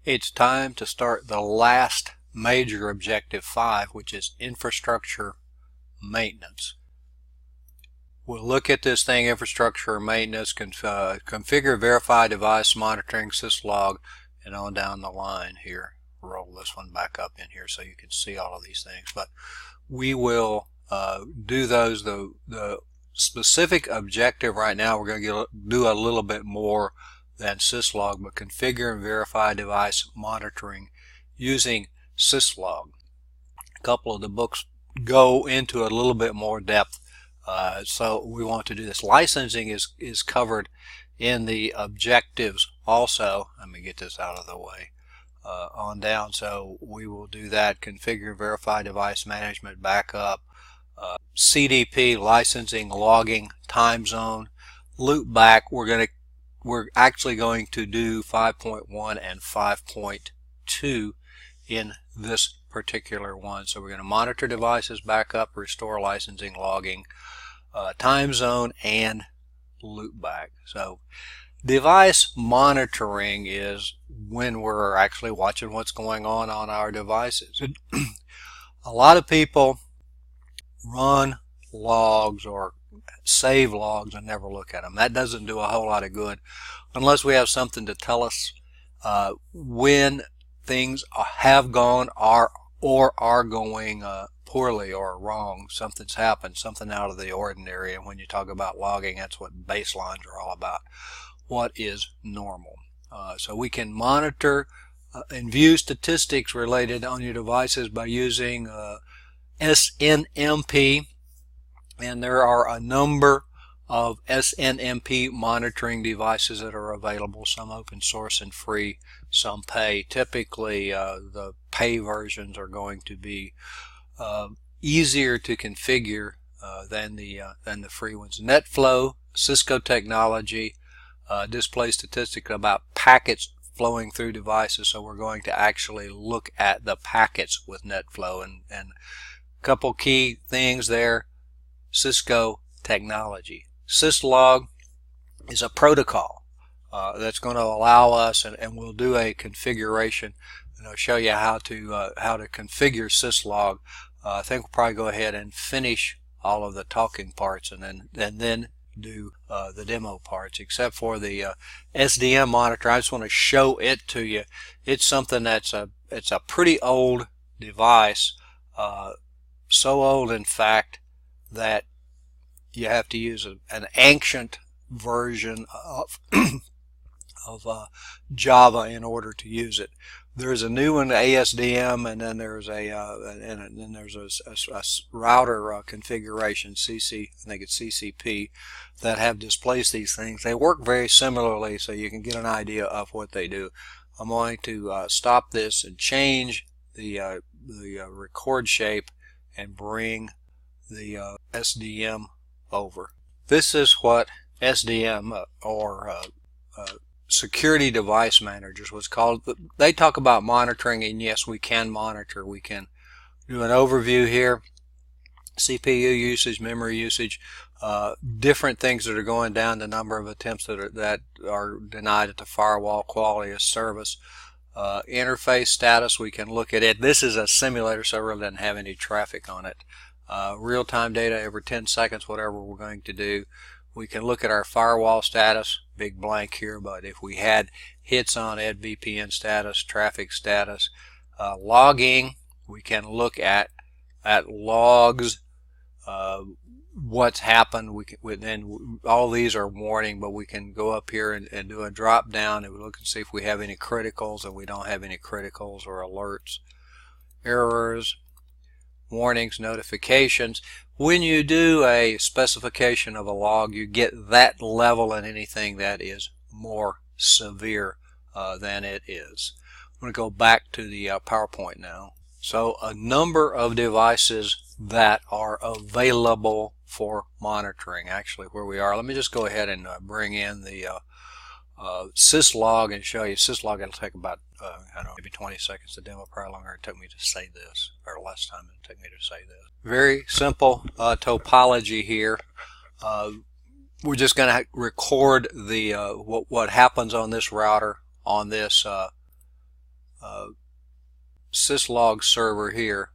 It's time to start the last major objective 5, which is infrastructure maintenance. We'll look at this thing, infrastructure maintenance, configure, verify device monitoring, Syslog, and on down the line here. Roll this one back up in here so you can see all of these things. But we will do those. The specific objective right now, we're going to do a little bit more than Syslog, but configure and verify device monitoring using Syslog. A couple of the books go into a little bit more depth, so we want to do this. Licensing is covered in the objectives also. Let me get this out of the way on down, so we will do that. Configure, verify device management, backup, CDP, licensing, logging, time zone, loop back. We're actually going to do 5.1 and 5.2 in this particular one. So we're going to monitor devices, backup, restore, licensing, logging, time zone, and loop back. So device monitoring is when we're actually watching what's going on our devices. A lot of people run logs or save logs and never look at them. That doesn't do a whole lot of good unless we have something to tell us when things have gone or are going poorly or wrong. Something's happened, something out of the ordinary. And when you talk about logging, that's what baselines are all about. What is normal? So we can monitor and view statistics related on your devices by using SNMP. And there are a number of SNMP monitoring devices that are available, some open source and free, some pay. Typically the pay versions are going to be easier to configure than the free ones. NetFlow, Cisco technology, displays statistics about packets flowing through devices, so we're going to actually look at the packets with NetFlow, and a couple key things there. Cisco technology. Syslog is a protocol that's going to allow us, and we'll do a configuration, and I'll show you how to configure Syslog. I think we'll probably go ahead and finish all of the talking parts, and then do the demo parts, except for the SDM monitor. I just want to show it to you. It's something it's a pretty old device, so old in fact that you have to use an ancient version of Java in order to use it. There's a new one, ASDM, and then there's a router configuration, I think it's CCP, that have displaced these things. They work very similarly, so you can get an idea of what they do. I'm going to stop this and change the record shape and bring the SDM over. This is what SDM or security device managers was called. They talk about monitoring, and yes, we can monitor. We can do an overview here, CPU usage, memory usage, different things that are going down, the number of attempts that are denied at the firewall, quality of service, interface status. We can look at it. This is a simulator, so it really doesn't have any traffic on it. Real-time data every 10 seconds, whatever we're going to do. We can look at our firewall status, big blank here, but if we had hits on it, VPN status, traffic status, logging, we can look at logs, what's happened. Then all these are warning, but we can go up here and do a drop down and look and see if we have any criticals, and we don't have any criticals or alerts, errors, warnings, notifications. When you do a specification of a log, you get that level and anything that is more severe than it is. I'm going to go back to the PowerPoint now. So a number of devices that are available for monitoring. Actually, where we are, let me just go ahead and bring in the Syslog and show you. Syslog, it'll take about I don't know, maybe 20 seconds to demo, probably longer it took me to say this, or less time it took me to say this. Very simple topology here. We're just going to record the what happens on this router, on this Syslog server here.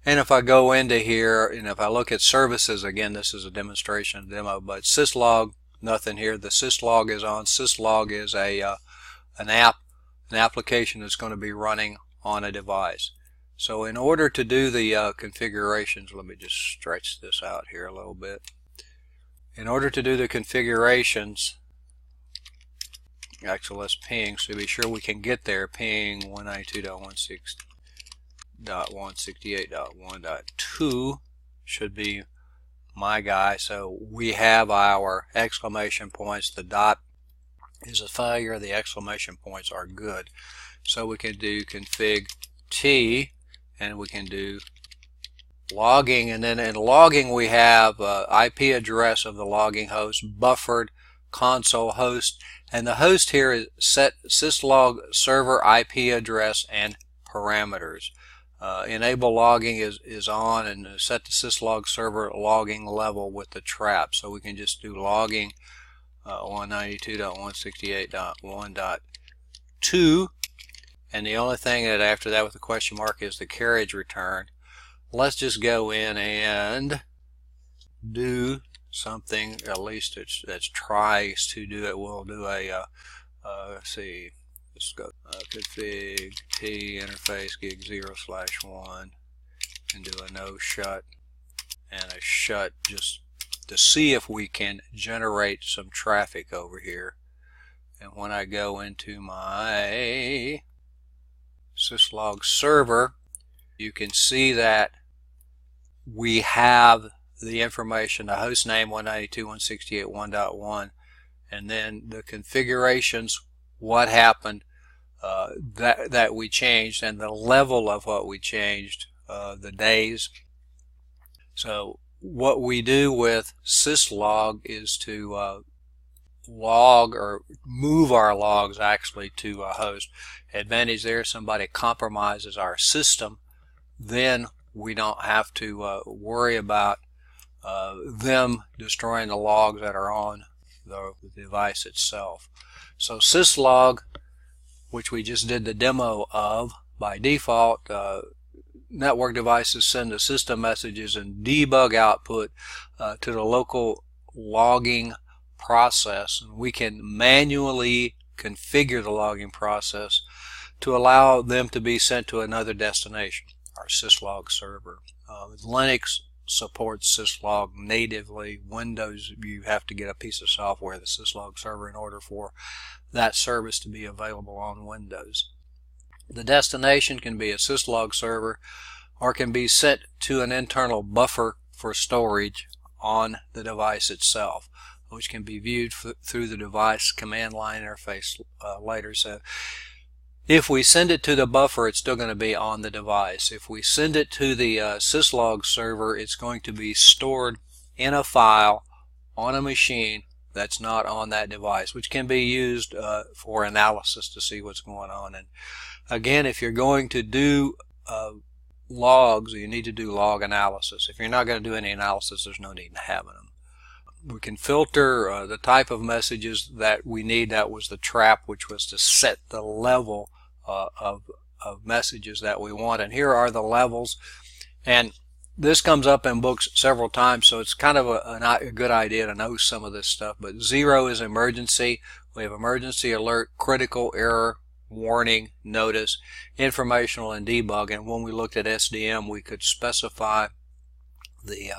And if I go into here and if I look at services, again, this is a demonstration demo, but Syslog, nothing here. The Syslog is on. Syslog is an application that's going to be running on a device. So in order to do the configurations, let me just stretch this out here a little bit. In order to do the configurations, actually let's ping so be sure we can get there. Ping 192.168.1.2 should be my guy. So we have our exclamation points. The dot is a failure. The exclamation points are good. So we can do config T, and we can do logging, and then in logging we have IP address of the logging host, buffered, console host, and the host here is set syslog server IP address and parameters. Enable logging is on, and set the syslog server logging level with the trap. So we can just do logging 192.168.1.2, and the only thing that after that with the question mark is the carriage return. Let's just go in and do something, at least that tries to do it. We'll do a let's see, let's go config T interface gig 0/1 and do a no shut and a shut, just to see if we can generate some traffic over here. And when I go into my Syslog server, you can see that we have the information, the host name 192.168.1.1, and then the configurations, what happened, that we changed, and the level of what we changed, the days. So what we do with Syslog is to log or move our logs actually to a host. Advantage there, somebody compromises our system, then we don't have to worry about them destroying the logs that are on the device itself. So Syslog, which we just did the demo of, by default network devices send the system messages and debug output to the local logging process, and we can manually configure the logging process to allow them to be sent to another destination, our Syslog server. Linux supports Syslog natively. Windows, you have to get a piece of software, the Syslog server, in order for that service to be available on Windows. The destination can be a Syslog server or can be sent to an internal buffer for storage on the device itself, which can be viewed through the device command line interface later. So if we send it to the buffer, it's still going to be on the device. If we send it to the Syslog server, it's going to be stored in a file on a machine that's not on that device, which can be used for analysis to see what's going on. And again, if you're going to do logs, you need to do log analysis. If you're not going to do any analysis, there's no need in having them. We can filter the type of messages that we need. That was the trap, which was to set the level of messages that we want. And here are the levels. And this comes up in books several times, so it's kind of a good idea to know some of this stuff. But 0 is emergency. We have emergency alert, critical error, warning, notice, informational, and debug. And when we looked at SDM, we could specify the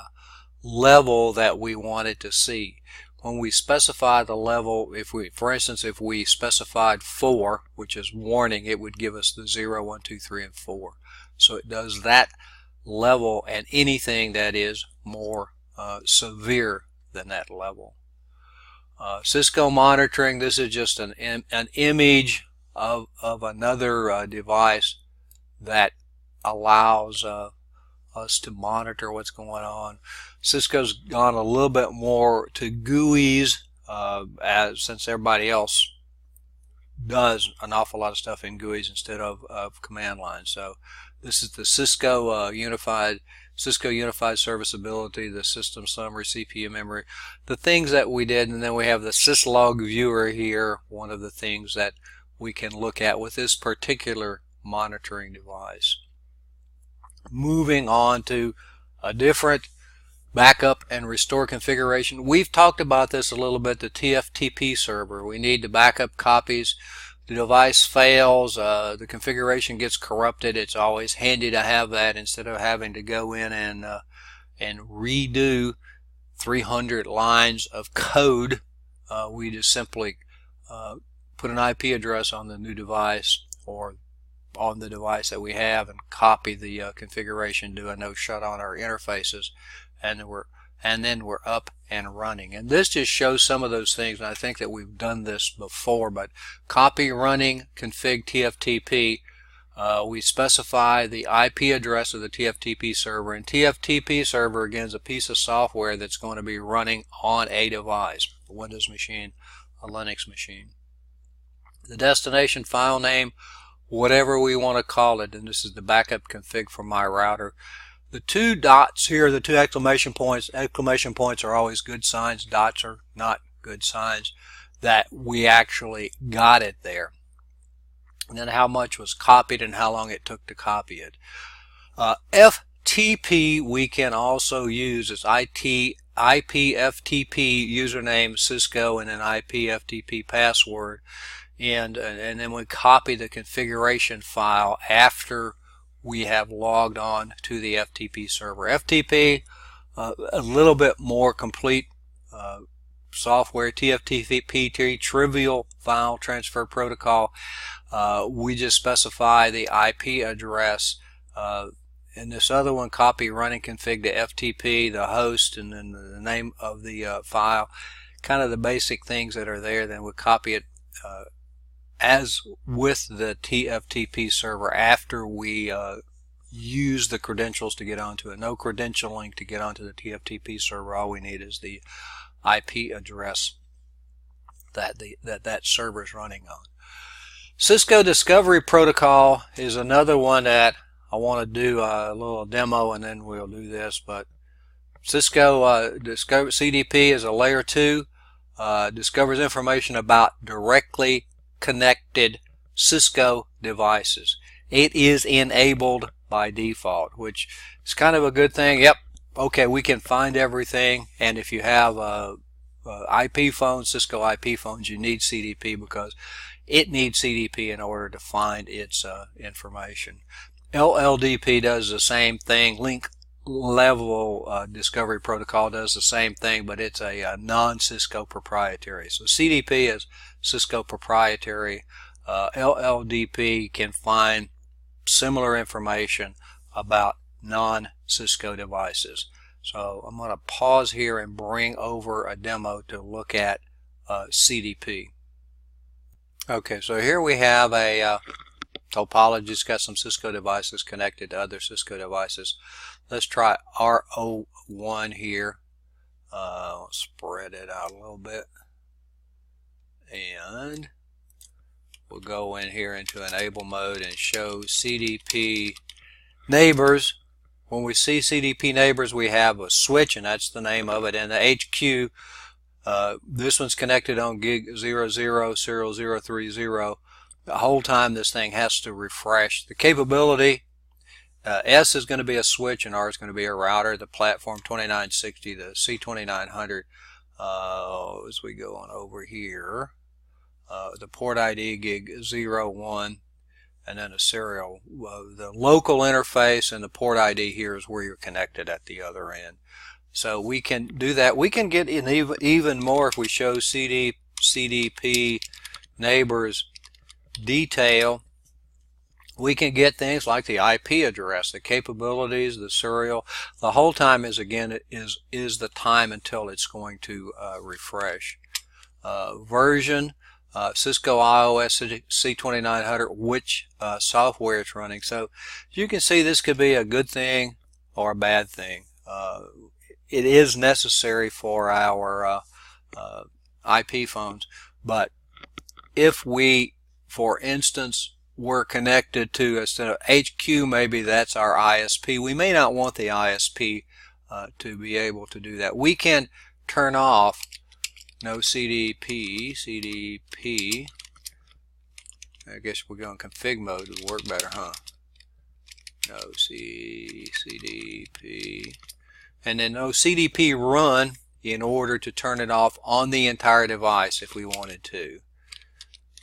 level that we wanted to see. When we specify the level, for instance, if we specified 4, which is warning, it would give us the 0, 1, 2, 3, and 4. So it does that level and anything that is more severe than that level. Cisco monitoring, this is just an image of another device that allows us to monitor what's going on. Cisco's gone a little bit more to GUIs, since everybody else does an awful lot of stuff in GUIs instead of command lines. So this is the Cisco Unified Serviceability, the system summary, CPU memory, the things that we did. And then we have the Syslog viewer here, one of the things that we can look at with this particular monitoring device. Moving on to a different backup and restore configuration. We've talked about this a little bit, the TFTP server. We need to backup copies. The device fails, the configuration gets corrupted. It's always handy to have that instead of having to go in and redo 300 lines of code. We just simply put an IP address on the new device or on the device that we have and copy the configuration, do a no shut on our interfaces, and then we're up and running. And this just shows some of those things, and I think that we've done this before, but copy running config TFTP. We specify the IP address of the TFTP server, and TFTP server again is a piece of software that's going to be running on a device, a Windows machine, a Linux machine. The destination file name, whatever we want to call it, and this is the backup config for my router. The two dots here, the two exclamation points are always good signs, dots are not good signs that we actually got it there. And then how much was copied and how long it took to copy it. FTP we can also use as IPFTP username Cisco and an IPFTP password, and then we copy the configuration file after we have logged on to the FTP server. FTP, a little bit more complete software. TFTP, Trivial File Transfer Protocol. We just specify the IP address. In this other one, copy running config to FTP, the host, and then the name of the file. Kind of the basic things that are there. Then we copy it as with the TFTP server after we use the credentials to get onto it. No credentialing to get onto the TFTP server. All we need is the IP address that server is running on. Cisco Discovery Protocol is another one that I want to do a little demo, and then we'll do this. But Cisco Discovery CDP is a layer 2. Discovers information about directly connected Cisco devices. It is enabled by default, which is kind of a good thing. Yep, okay, we can find everything, and if you have IP phones, Cisco IP phones, you need CDP because it needs CDP in order to find its information. LLDP does the same thing. Link level discovery protocol does the same thing, but it's a non-Cisco proprietary. So CDP is Cisco proprietary. LLDP can find similar information about non-Cisco devices. So I'm going to pause here and bring over a demo to look at CDP. Okay, so here we have a topology. It's got some Cisco devices connected to other Cisco devices. Let's try R01 here. Spread it out a little bit. And we'll go in here into enable mode and show CDP neighbors. When we see CDP neighbors, we have a switch, and that's the name of it. And the HQ, this one's connected on gig 000030. The whole time this thing has to refresh. The capability, S is going to be a switch and R is going to be a router. The platform 2960, the C2900. As we go on over here, the port ID gig 01, and then a serial. The local interface and the port ID here is where you're connected at the other end. So we can do that. We can get in even more if we show CDP neighbors detail. We can get things like the IP address, the capabilities, the serial. The whole time is the time until it's going to refresh. Version, Cisco iOS C2900, which software it's running. So you can see this could be a good thing or a bad thing. It is necessary for our IP phones, but if we, for instance, we're connected to, instead of HQ, maybe that's our ISP. We may not want the ISP to be able to do that. We can turn off no CDP I guess we're going config mode would work better, huh? No CDP, and then no CDP run in order to turn it off on the entire device if we wanted to.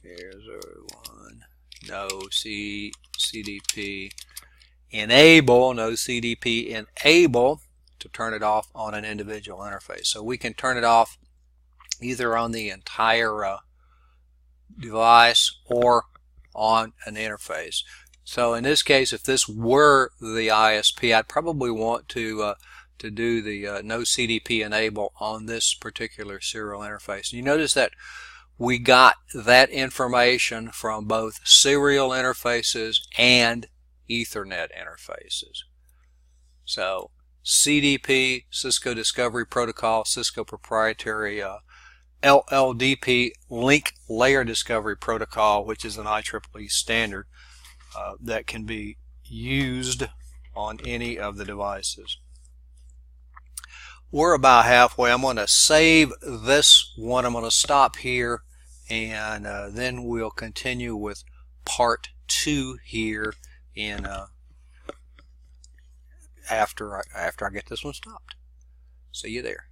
Here's one. No CDP enable, no CDP enable to turn it off on an individual interface. So we can turn it off either on the entire device or on an interface. So in this case, if this were the ISP, I'd probably want to do the no CDP enable on this particular serial interface. You notice that we got that information from both serial interfaces and Ethernet interfaces. So CDP, Cisco Discovery Protocol, Cisco proprietary LLDP, Link Layer Discovery Protocol, which is an IEEE standard that can be used on any of the devices. We're about halfway. I'm going to save this one. I'm going to stop here, and then we'll continue with part 2 here in after I get this one stopped. See you there.